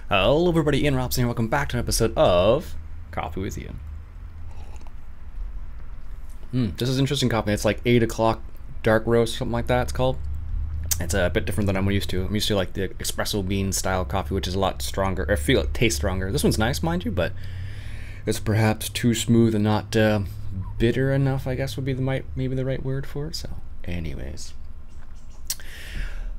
Hello everybody, Ian Robson here. Welcome back to an episode of Coffee with Ian. This is interesting coffee. It's like 8 o'clock dark roast, something like that it's called. It's a bit different than I'm used to. I'm used to like the espresso bean style coffee, which is a lot stronger, or I feel it tastes stronger. This one's nice, mind you, but it's perhaps too smooth and not bitter enough, I guess would be maybe the right word for it. So anyways.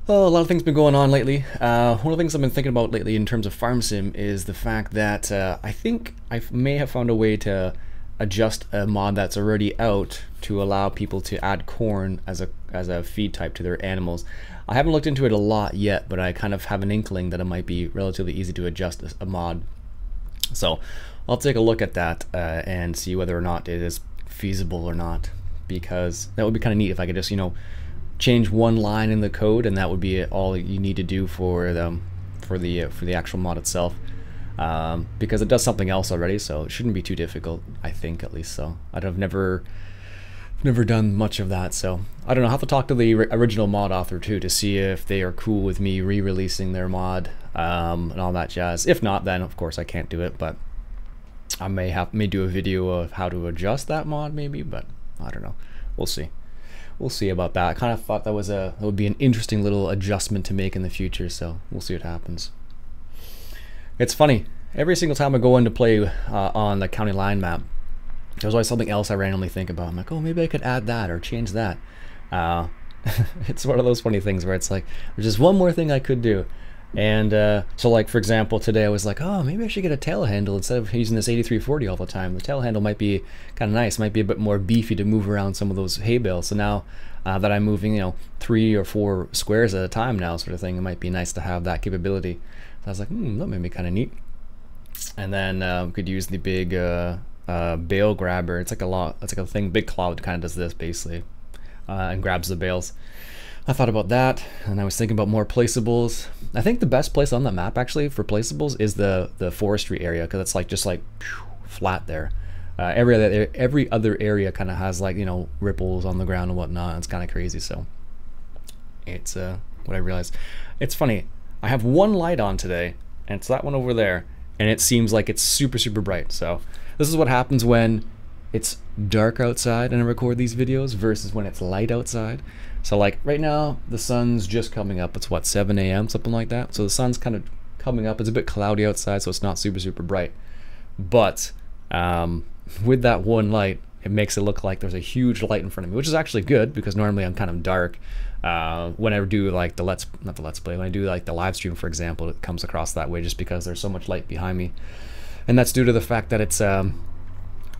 Well, a lot of things been going on lately. One of the things I've been thinking about lately in terms of farm sim is the fact that I think I may have found a way to adjust a mod that's already out to allow people to add corn as a feed type to their animals. I haven't looked into it a lot yet, but I kind of have an inkling that it might be relatively easy to adjust a mod. So I'll take a look at that and see whether or not it is feasible or not, because that would be kind of neat if I could just, change one line in the code and that would be all you need to do for the actual mod itself, because it does something else already, so it shouldn't be too difficult, I think, at least. So I've never done much of that, so I don't know. I'll have to talk to the original mod author too to see if they are cool with me re-releasing their mod and all that jazz. If not, then of course I can't do it, but I may do a video of how to adjust that mod maybe, but I don't know. We'll see. We'll see about that. I kind of thought that would be an interesting little adjustment to make in the future, so we'll see what happens. It's funny, every single time I go in to play on the county line map, there's always something else I randomly think about. I'm like, oh, maybe I could add that or change that. It's one of those funny things where it's like, there's just one more thing I could do. And so like, for example, today I was like, oh, maybe I should get a tail handle instead of using this 8340 all the time. The tail handle might be kind of nice, might be a bit more beefy to move around some of those hay bales. So now that I'm moving, 3 or 4 squares at a time now, sort of thing, it might be nice to have that capability. So I was like, that may be kind of neat. And then we could use the big bale grabber. It's like a thing, big cloud kind of does this basically, and grabs the bales. I thought about that, and I was thinking about more placeables. I think the best place on the map actually for placeables is the forestry area, because it's like just like flat there. Every other area kind of has like ripples on the ground and whatnot. It's kind of crazy. So it's what I realized. It's funny. I have one light on today, and it's that one over there, and it seems like it's super bright. So this is what happens when it's dark outside and I record these videos versus when it's light outside. So like right now the sun's just coming up. It's what, 7 a.m. something like that. So the sun's kind of coming up. It's a bit cloudy outside, so it's not super bright. But with that one light, it makes it look like there's a huge light in front of me, which is actually good, because normally I'm kind of dark. When I do like when I do like the live stream, for example, it comes across that way just because there's so much light behind me. And that's due to the fact that it's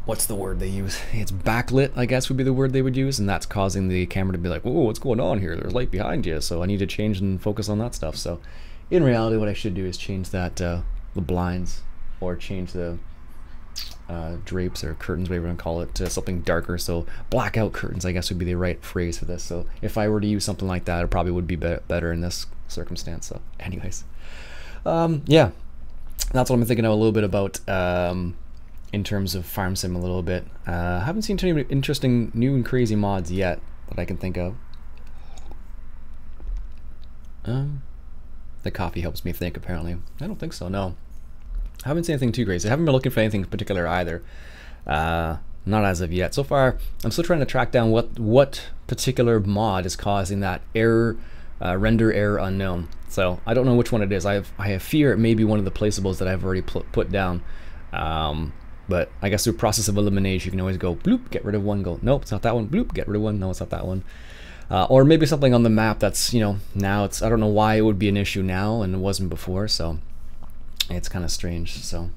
what's the word they use? It's backlit, I guess would be the word they would use, and that's causing the camera to be like, whoa, what's going on here? There's light behind you, so I need to change and focus on that stuff. So in reality, what I should do is change that the blinds, or change the drapes or curtains, whatever you want to call it, to something darker. So blackout curtains, I guess, would be the right phrase for this. So if I were to use something like that, it probably would be better in this circumstance. So anyways, yeah, that's what I'm thinking of a little bit about in terms of farm sim a little bit. I haven't seen too many interesting new and crazy mods yet that I can think of. The coffee helps me think, apparently. I don't think so, no. I haven't seen anything too crazy. I haven't been looking for anything in particular either. Not as of yet. So far, I'm still trying to track down what particular mod is causing that error, render error unknown. So I don't know which one it is. I have fear it may be one of the placeables that I've already put down. But I guess through process of elimination, you can always go bloop, get rid of one, go nope, it's not that one, bloop, get rid of one, no, it's not that one. Or maybe something on the map that's, now it's, I don't know why it would be an issue now and it wasn't before, so it's kind of strange. So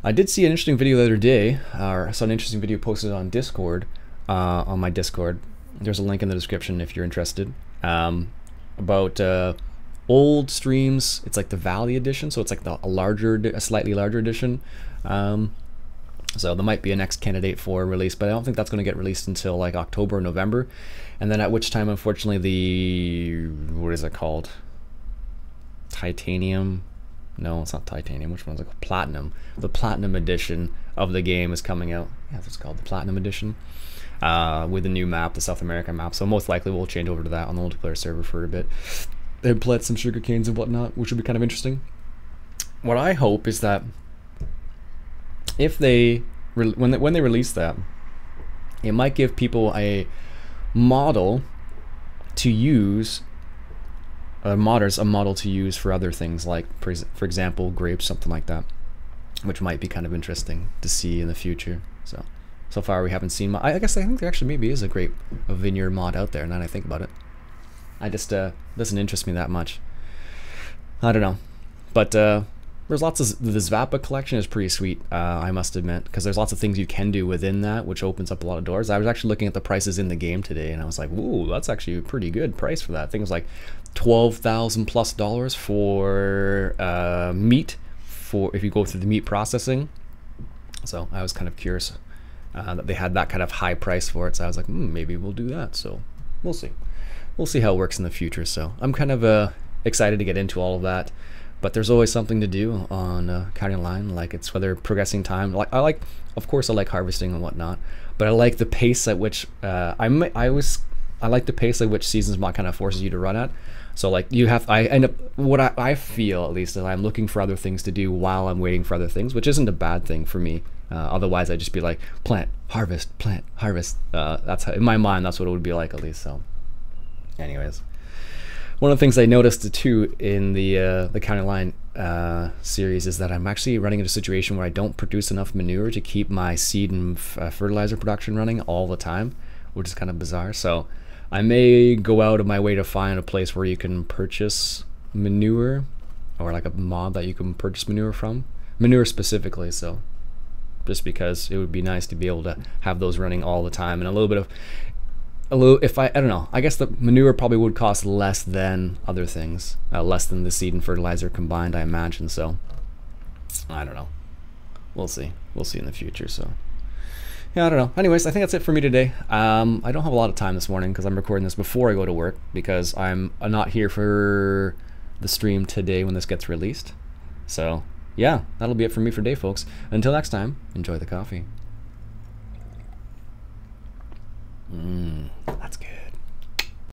I did see an interesting video the other day, or I saw an interesting video posted on Discord, on my Discord. There's a link in the description if you're interested, about old streams. It's like the Valley edition, so it's like a slightly larger edition. So there might be a next candidate for release, but I don't think that's going to get released until like October or November, and then at which time, unfortunately, what is it called? Titanium? No, it's not titanium. Which one's it called? Platinum. The Platinum edition of the game is coming out. Yeah, that's called the Platinum edition, with the new map, the South American map. So most likely we'll change over to that on the multiplayer server for a bit and plant some sugar canes and whatnot, which would be kind of interesting. what I hope is that if they when they release that, it might give people a model to use, modders a model to use for other things, like for example grapes, something like that, which might be kind of interesting to see in the future. So far we haven't seen. I think there actually maybe is a vineyard mod out there. Now that I think about it, I just doesn't interest me that much. I don't know, but there's lots of the Zvappa collection is pretty sweet. I must admit, because there's lots of things you can do within that, which opens up a lot of doors. I was actually looking at the prices in the game today, and I was like, "Ooh, that's actually a pretty good price for that." Things like $12,000+ for meat, for if you go through the meat processing. So I was kind of curious that they had that kind of high price for it. So I was like, maybe we'll do that. So we'll see. We'll see how it works in the future. So I'm kind of excited to get into all of that. But there's always something to do on County Line, like it's whether progressing time. Like of course I like harvesting and whatnot, but I like the pace at which I like the pace at which Seasons Mod kind of forces you to run at. So like I end up, what I feel at least, is I'm looking for other things to do while I'm waiting for other things, which isn't a bad thing for me. Otherwise I'd just be like plant, harvest, plant, harvest. That's how, in my mind, that's what it would be like at least. So anyways. One of the things I noticed too in the County Line series is that I'm actually running into a situation where I don't produce enough manure to keep my seed and fertilizer production running all the time, which is kind of bizarre. So I may go out of my way to find a place where you can purchase manure, or like a mod that you can purchase manure from, manure specifically. So just because it would be nice to be able to have those running all the time, and a little, if I don't know, I guess the manure probably would cost less than other things, less than the seed and fertilizer combined, I imagine. So I don't know, we'll see in the future. So yeah, I don't know. Anyways, I think that's it for me today. I don't have a lot of time this morning because I'm recording this before I go to work, because I'm not here for the stream today when this gets released. So yeah, that'll be it for me for today, folks. Until next time, enjoy the coffee. That's good.